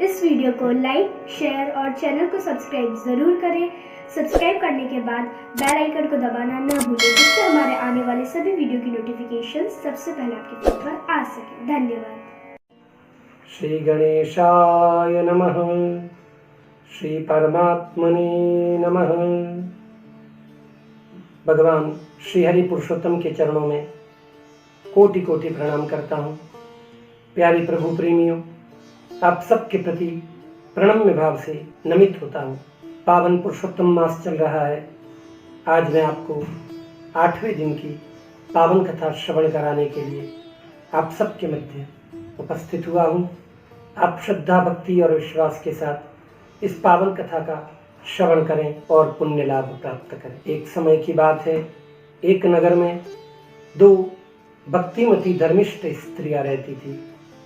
इस वीडियो को like, share और चैनल को सब्सक्राइब ज़रूर करें। सब्सक्राइब करने के बाद बेल आइकन को दबाना न भूलें, जिससे हमारे आने वाले सभी वीडियो की नोटिफिकेशन सबसे पहले आपके फोन पर आ सके। धन्यवाद। श्री गणेशाय नमः। श्री परमात्मने नमः। भगवान श्री हरि पुरुषोत्तम के चरणों में कोटि कोटि प्रणाम करता हूँ। प्यारे प्रभु प्रेमियों, आप सबके प्रति प्रणम्य भाव से नमित होता हूँ। पावन पुरुषोत्तम मास चल रहा है। आज मैं आपको 8वें दिन की पावन कथा श्रवण कराने के लिए आप सबके मध्य उपस्थित हुआ हूँ। आप श्रद्धा, भक्ति और विश्वास के साथ इस पावन कथा का श्रवण करें और पुण्य लाभ प्राप्त करें। एक समय की बात है, एक नगर में 2 भक्तिमती धर्मिष्ठ स्त्रियां रहती थी,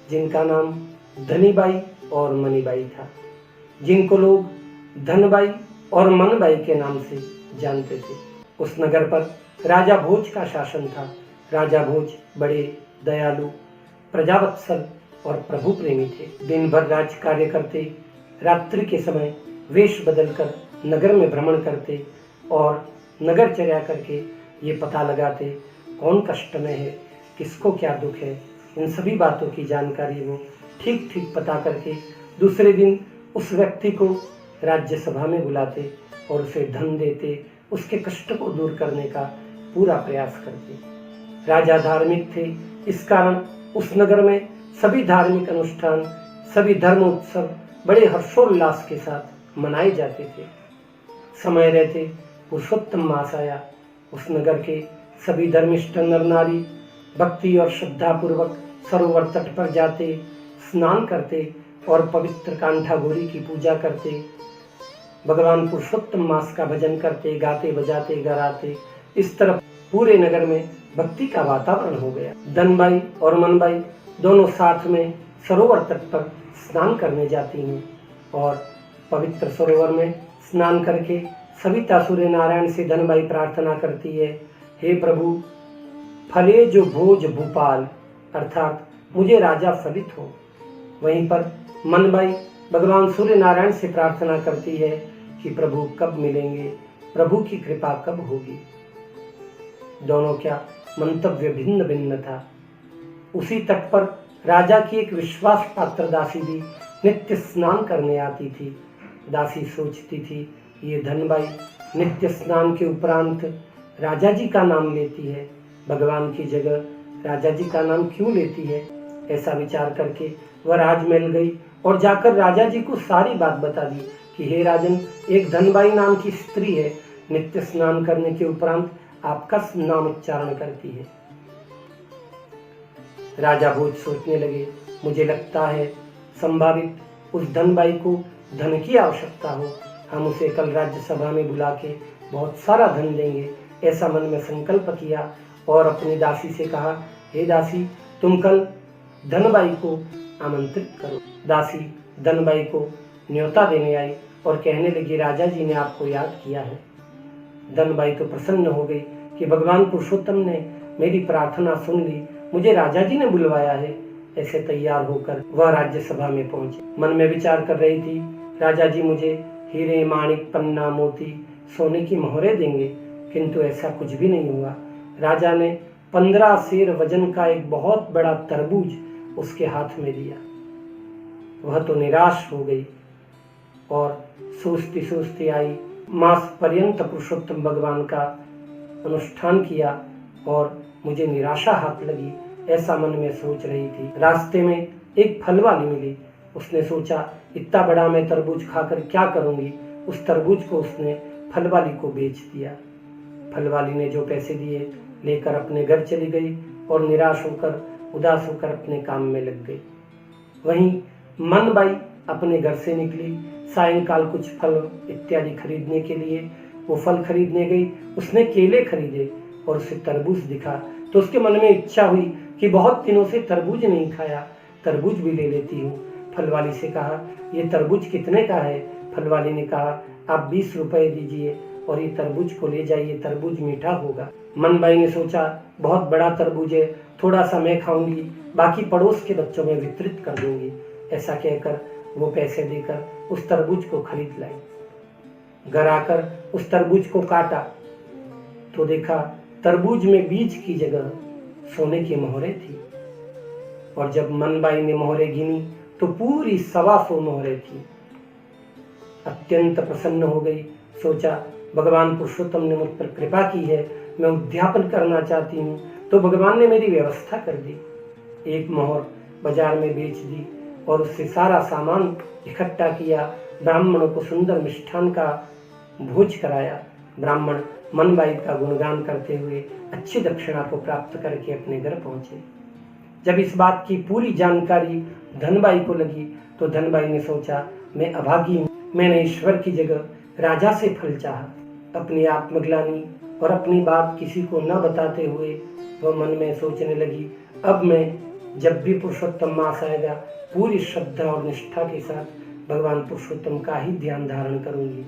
जिनका नाम धनीबाई और मनीबाई था, जिनको लोग धनबाई और मनबाई के नाम से जानते थे। उस नगर पर राजा भोज का शासन था। राजा भोज बड़े दयालु, प्रजावत्सल और प्रभु प्रेमी थे। दिन भर राज कार्य करते, रात्रि के समय वेश बदलकर नगर में भ्रमण करते और नगरचर्या करके ये पता लगाते कौन कष्ट में है, किसको क्या दुख है। इन सभी बातों की जानकारी वो ठीक ठीक पता करके दूसरे दिन उस व्यक्ति को राज्यसभा में बुलाते और उसे धन देते, उसके कष्ट को दूर करने का पूरा प्रयास करते। राजा धार्मिक थे, इस कारण उस नगर में सभी धार्मिक अनुष्ठान, सभी धर्म उत्सव बड़े हर्षोल्लास के साथ मनाए जाते थे। समय रहते पुरुषोत्तम मास आया। उस नगर के सभी धर्मिष्ठ नर नारी भक्ति और श्रद्धा पूर्वक सरोवर तट पर जाते, स्नान करते और पवित्र कांठागौरी की पूजा करते। भगवान पुरुषोत्तम मास का भजन करते, गाते बजाते घर आते। इस तरह पूरे नगर में भक्ति का वातावरण हो गया। धनबाई और मनबाई दोनों साथ में सरोवर तट पर स्नान करने जाती हैं और पवित्र सरोवर में स्नान करके सविता सूर्य नारायण से धनबाई प्रार्थना करती है, हे प्रभु, फले जो भोज भूपाल, अर्थात मुझे राजा फलित हो। वहीं पर मनबाई भगवान सूर्य नारायण से प्रार्थना करती है कि प्रभु कब मिलेंगे, प्रभु की कृपा कब होगी। दोनों क्या मंतव्य भिन्न भिन्न था। उसी तट पर राजा की एक विश्वास पात्र दासी भी नित्य स्नान करने आती थी। दासी सोचती थी, ये धनबाई नित्य स्नान के उपरांत राजा जी का नाम लेती है, भगवान की जगह राजा जी का नाम क्यों लेती है। ऐसा विचार करके वह राजमहल गई और जाकर राजा जी को सारी बात बता दी कि हे राजन, एक धनबाई नाम की स्त्री है, नित्य स्नान करने के उपरांत आपका नाम उच्चारण करती है। राजा भोज सोचने लगे, मुझे लगता है संभावित उस धनबाई को धन की आवश्यकता हो। हम उसे कल राज्यसभा में बुला के बहुत सारा धन देंगे। ऐसा मन में संकल्प किया और अपनी दासी से कहा, हे दासी, तुम कल धनबाई को आमंत्रित करो। दासी धनबाई को न्योता देने आई और कहने लगी, राजा जी ने आपको याद किया है। धनबाई तो प्रसन्न हो गई कि भगवान पुरुषोत्तम ने मेरी प्रार्थना सुन ली, मुझे राजा जी ने बुलवाया है। ऐसे तैयार होकर वह राज्यसभा में पहुंची। मन में विचार कर रही थी, राजा जी मुझे हीरे, माणिक, पन्ना, मोती, सोने की मोहरें देंगे, किंतु ऐसा कुछ भी नहीं हुआ। राजा ने 15 सेर वजन का एक बहुत बड़ा तरबूज उसके हाथ में दिया। वह तो निराश हो गई और सोचती सोचती आई, मास पर्यंत पुरुषोत्तम भगवान का अनुष्ठान किया और मुझे निराशा हाथ लगी, ऐसा मन में सोच रही थी। रास्ते में एक फल वाली मिली। उसने सोचा, इतना बड़ा मैं तरबूज खाकर क्या करूंगी। उस तरबूज को उसने फल वाली को बेच दिया। फल वाली ने जो पैसे दिए लेकर अपने घर चली गई और निराश होकर, उदास होकर अपने काम में लग गई। वहीं मनबाई अपने घर से निकली, सायंकाल कुछ फल इत्यादि खरीदने के लिए वो फल खरीदने गई। उसने केले खरीदे और उसे तरबूज दिखा तो उसके मन में इच्छा हुई कि बहुत दिनों से तरबूज नहीं खाया, तरबूज भी ले लेती हूँ। फल वाली से कहा, ये तरबूज कितने का है। फल वाली ने कहा, आप 20 रुपए दीजिए और ये तरबूज को ले जाइए, तरबूज मीठा होगा। मनबाई ने सोचा, बहुत बड़ा तरबूज है, थोड़ा सा मैं खाऊंगी, बाकी पड़ोस के बच्चों में वितरित कर दूंगी। ऐसा कहकर वो पैसे देकर उस तरबूज को खरीद लाई। घर आकर उस तरबूज को काटा तो देखा तरबूज में बीज की जगह सोने की मोहरें थी, और जब मनबाई ने मोहरें गिनी तो पूरी 125 मोहरें थी। अत्यंत प्रसन्न हो गई। सोचा भगवान पुरुषोत्तम ने मुझ पर कृपा की है, मैं उद्यापन करना चाहती हूँ, तो भगवान ने मेरी व्यवस्था कर दी। एक मोहर बाजार में बेच दी और उससे सारा सामान इकट्ठा किया। ब्राह्मणों को सुंदर मिष्ठान का भोज कराया। ब्राह्मण मनबाई का गुणगान करते हुए अच्छी दक्षिणा को प्राप्त करके अपने घर पहुंचे। जब इस बात की पूरी जानकारी धनबाई को लगी तो धनबाई ने सोचा मैं अभागी हूँ, मैंने ईश्वर की जगह राजा से फल चाहा। अपनी आत्मग्लानि और अपनी बात किसी को न बताते हुए वह मन में सोचने लगी, अब मैं जब भी पुरुषोत्तम मास आएगा पूरी श्रद्धा और निष्ठा के साथ भगवान पुरुषोत्तम का ही ध्यान धारण करूंगी।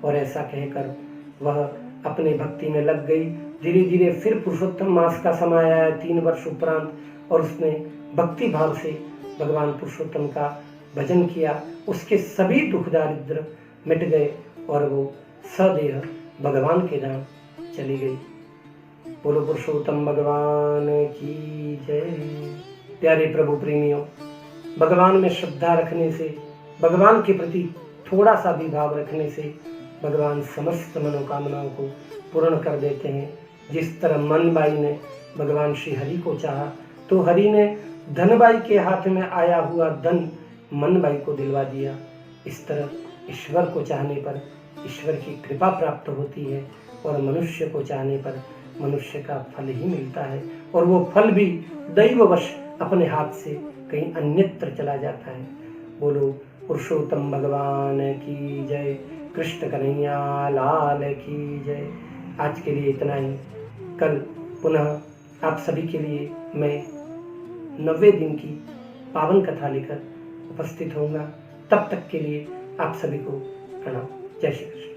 और ऐसा कहकर वह अपने भक्ति में लग गई। धीरे धीरे फिर पुरुषोत्तम मास का समय आया 3 वर्ष उपरांत, और उसने भक्ति भाव से भगवान पुरुषोत्तम का भजन किया। उसके सभी दुख दारिद्र मिट गए और वो सदेह भगवान के धाम चली गई। बोलो पुरुषोत्तम भगवान की जय। प्यारे प्रभु प्रेमियों, भगवान में श्रद्धा रखने से, भगवान के प्रति थोड़ा सा भी भाव रखने से भगवान समस्त मनोकामनाओं को पूर्ण कर देते हैं। जिस तरह मनबाई ने भगवान श्री हरि को चाहा तो हरि ने धनबाई के हाथ में आया हुआ धन मनबाई को दिलवा दिया। इस तरह ईश्वर को चाहने पर ईश्वर की कृपा प्राप्त होती है, और मनुष्य को चाहने पर मनुष्य का फल ही मिलता है, और वो फल भी दैववश अपने हाथ से कहीं अन्यत्र चला जाता है। बोलो पुरुषोत्तम भगवान की जय। कृष्ण कन्हैया लाल की जय। आज के लिए इतना ही। कल पुनः आप सभी के लिए मैं 90 दिन की पावन कथा लेकर उपस्थित होऊंगा। तब तक के लिए आप सभी को प्रणाम। जय श्री कृष्ण।